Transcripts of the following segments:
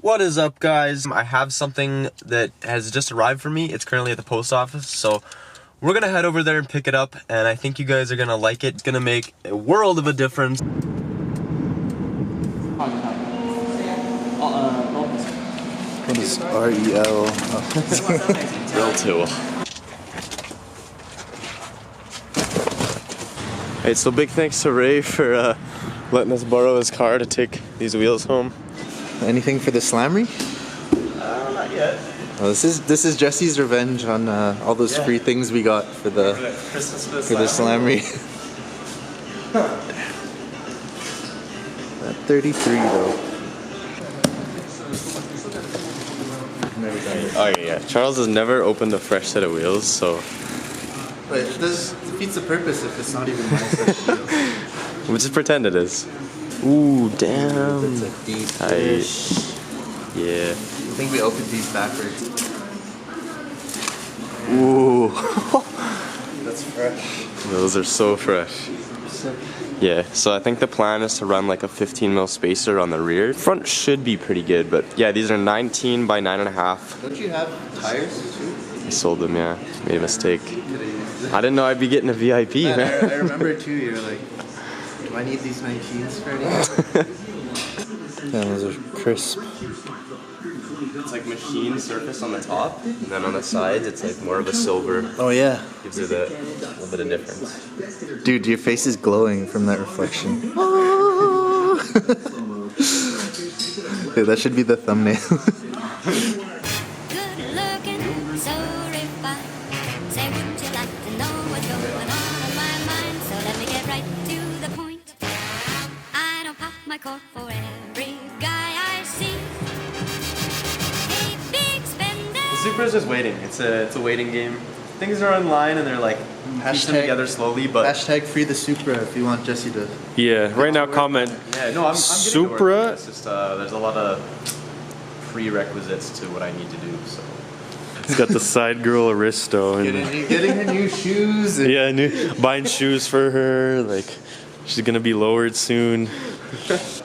What is up, guys? I have something that has just arrived for me. It's currently at the post office, so we're gonna head over there and pick it up, and I think you guys are gonna like it. It's gonna make a world of a difference. What is REL? Real tool. Hey, so big thanks to Ray for letting us borrow his car to take these wheels home. Anything for the Slamry? Not yet. Oh, this is Jesse's revenge on all those free things we got for the Slamry. That 33 though. Oh yeah, Charles has never opened a fresh set of wheels, so. But this defeats the purpose if it's not even my set of wheels. We'll just pretend it is. Ooh, damn. That's a deep tight. Yeah. I think we opened these backwards. Ooh. That's fresh. Those are so fresh. Yeah, so I think the plan is to run like a 15 mil spacer on the rear. Front should be pretty good, but yeah, these are 19 by 9.5. Don't you have tires too? I sold them, yeah. Made a mistake. I didn't know I'd be getting a VIP, man. I remember too, you were like, do I need these 19s for anything? Yeah, those are crisp. It's like machine surface on the top, and then on the sides it's like more of a silver. Oh yeah. Gives it a little bit of difference. Dude, your face is glowing from that reflection. Dude, that should be the thumbnail. Good looking, so refined. Say, would you like to know what's going on in my mind? So let me get right to the point. I don't pop my cork for every guy I see. Hey, big spender. The Supra is just waiting. It's a waiting game. Things are online and they're like piecing together slowly, but hashtag free the Supra if you want Jesse to. Yeah, right now comment. Yeah, no, I'm Supra. It's just there's a lot of prerequisites to what I need to do. So He's got the side girl Aristo and Getting her new shoes. yeah, buying shoes for her. Like she's gonna be lowered soon.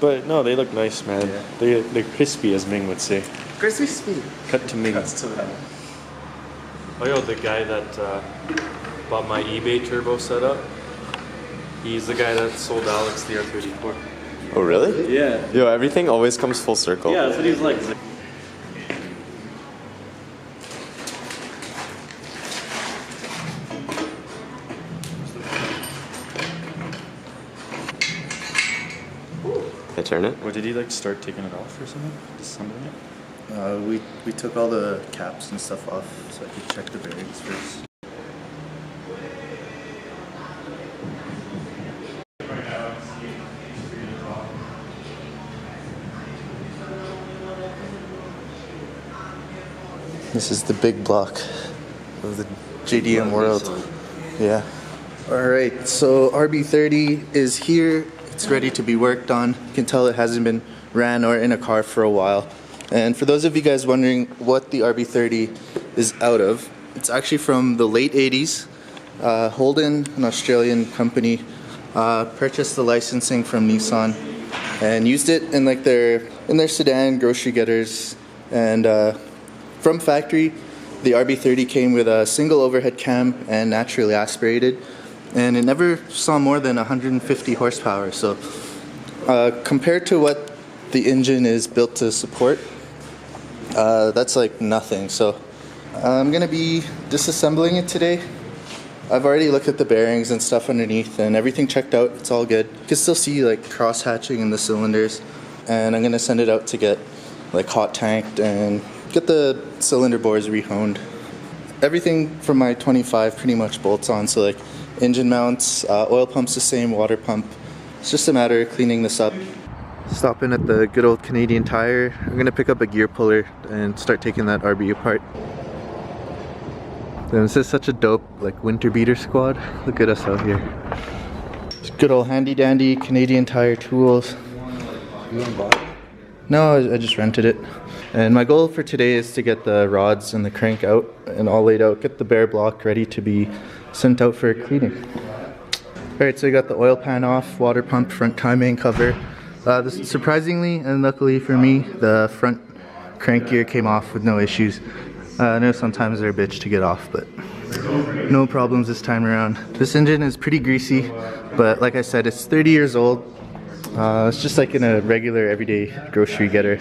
But no, they look nice, man. Yeah. They're crispy, as Ming would say. Crispy speed. Cut to Ming. Oh yo, the guy that bought my eBay turbo setup, he's the guy that sold Alex the R34. Oh really? Yeah. Yo, everything always comes full circle. Yeah, that's what he's like. He's like, Can I turn it? what did he like start taking it off or something? Disassembling it? We took all the caps and stuff off so I could check the bearings first. This is the big block of the JDM world. Yeah. Alright, so RB30 is here. It's ready to be worked on. You can tell it hasn't been ran or in a car for a while. And for those of you guys wondering what the RB30 is out of, it's actually from the late 80s. Holden, an Australian company, purchased the licensing from Nissan and used it in like their sedan grocery getters. And from factory, the RB30 came with a single overhead cam and naturally aspirated, and it never saw more than 150 horsepower. So compared to what the engine is built to support, that's like nothing. So I'm gonna be disassembling it today. I've already looked at the bearings and stuff underneath and everything checked out. It's all good. You can still see like cross hatching in the cylinders, and I'm gonna send it out to get like hot tanked and get the cylinder bores rehoned. Everything from my 25 pretty much bolts on, so like engine mounts, oil pump's the same, water pump. It's just a matter of cleaning this up. Stopping at the good old Canadian Tire. I'm gonna pick up a gear puller and start taking that RB apart. Damn, this is such a dope like winter beater squad. Look at us out here. Just good old handy dandy Canadian Tire tools. You want to buy it? No, I just rented it. And my goal for today is to get the rods and the crank out and all laid out, get the bare block ready to be sent out for cleaning. Alright, so I got the oil pan off, water pump, front timing cover. Surprisingly and luckily for me, the front crank gear came off with no issues. I know sometimes they're a bitch to get off, but no problems this time around. This engine is pretty greasy, but like I said, it's 30 years old. It's just like in a regular everyday grocery getter,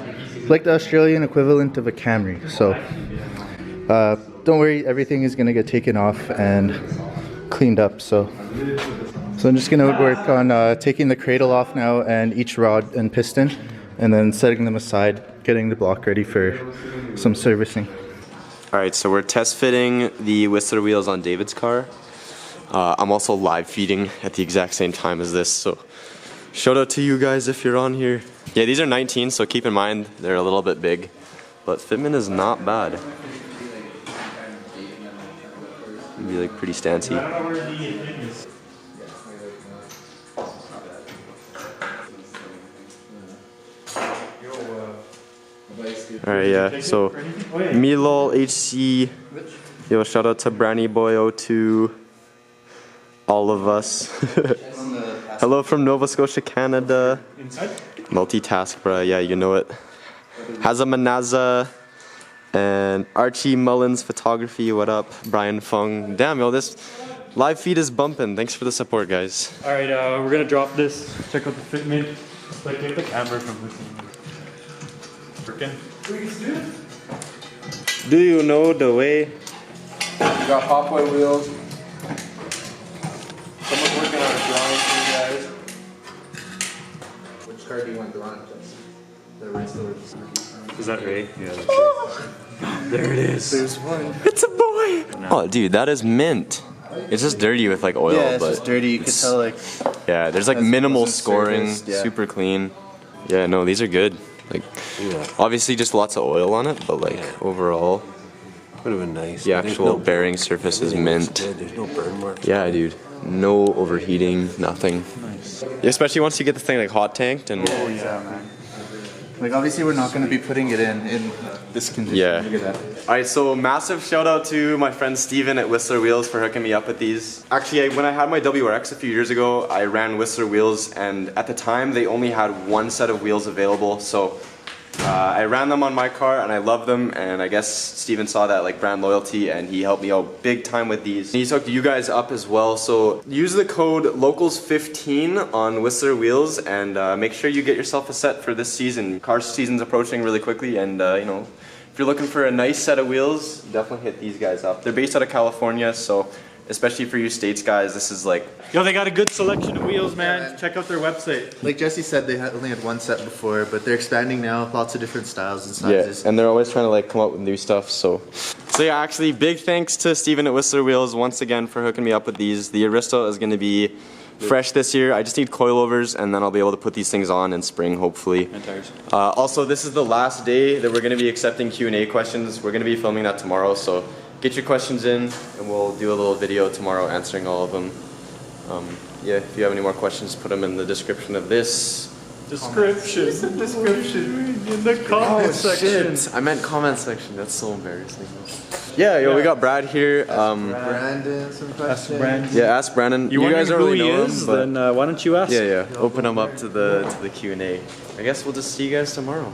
like the Australian equivalent of a Camry. So don't worry, everything is gonna get taken off and cleaned up. So I'm just gonna work on taking the cradle off now and each rod and piston, and then setting them aside, getting the block ready for some servicing. Alright, so we're test fitting the Whistler wheels on David's car. I'm also live feeding at the exact same time as this, so shout out to you guys if you're on here. Yeah, these are 19, so keep in mind they're a little bit big, but fitment is not bad. It'd be like pretty stancy. Alright, yeah, so Milol HC, yo, shout out to Brownie Boy 02, all of us. Hello from Nova Scotia, Canada. Multitask, bruh, yeah, you know it. Hazamanaza and Archie Mullins Photography, what up? Brian Fung. Damn, yo, this live feed is bumping. Thanks for the support, guys. Alright, we're gonna drop this. Check out the fitment. Like, take the camera from this thing. Freaking. Do you know the way? We got halfway wheels. Someone's working on a drawing for you guys. Which car do you want drawn, Jesse? The Aristo or the Skyline? Is that Ray? Yeah, that's Ray. There it is. There's one. It's a boy! No. Oh, dude, that is mint. It's just dirty with like oil, Yeah, it's but just dirty. You can tell like. yeah, there's like As it minimal wasn't scoring, serviced, yeah. super clean. Yeah, no, these are good. Like, obviously just lots of oil on it, but like overall, Would have been nice. the actual bearing surface is mint. There's no burn marks. Yeah, dude, no overheating, nothing. Nice. Yeah, especially once you get the thing like hot tanked and. Oh yeah, man. Like obviously we're not going to be putting it in this condition. Yeah. Look at that. Alright, so massive shout out to my friend Steven at Whistler Wheels for hooking me up with these. Actually, when I had my WRX a few years ago, I ran Whistler Wheels, and at the time they only had one set of wheels available, so I ran them on my car and I love them, and I guess Steven saw that like brand loyalty and he helped me out big time with these. He's hooked you guys up as well, so use the code LOWCALS15 on Whistler Wheels and make sure you get yourself a set for this season. Car season's approaching really quickly, and you know, if you're looking for a nice set of wheels, definitely hit these guys up. They're based out of California, so especially for you States guys, this is like... Yo, they got a good selection of wheels, man. Check out their website. Like Jesse said, they only had one set before, but they're expanding now. Lots of different styles and sizes. Yeah, and they're always trying to like come up with new stuff, so yeah, actually big thanks to Steven at Whistler Wheels once again for hooking me up with these. The Aristo is going to be fresh this year. I just need coilovers and then I'll be able to put these things on in spring, hopefully. And tires. Also, this is the last day that we're going to be accepting Q&A questions. We're going to be filming that tomorrow, so get your questions in and we'll do a little video tomorrow answering all of them. Yeah, if you have any more questions, put them in the description of this. Description. In the comment section. Shit. I meant comment section. That's so embarrassing. Yeah, yo, we got Brad here. Brandon, some questions. Yeah, ask Brandon. You guys wondering who already he know is? him, but Then why don't you ask? yeah, open him up to the Q&A. I guess we'll just see you guys tomorrow.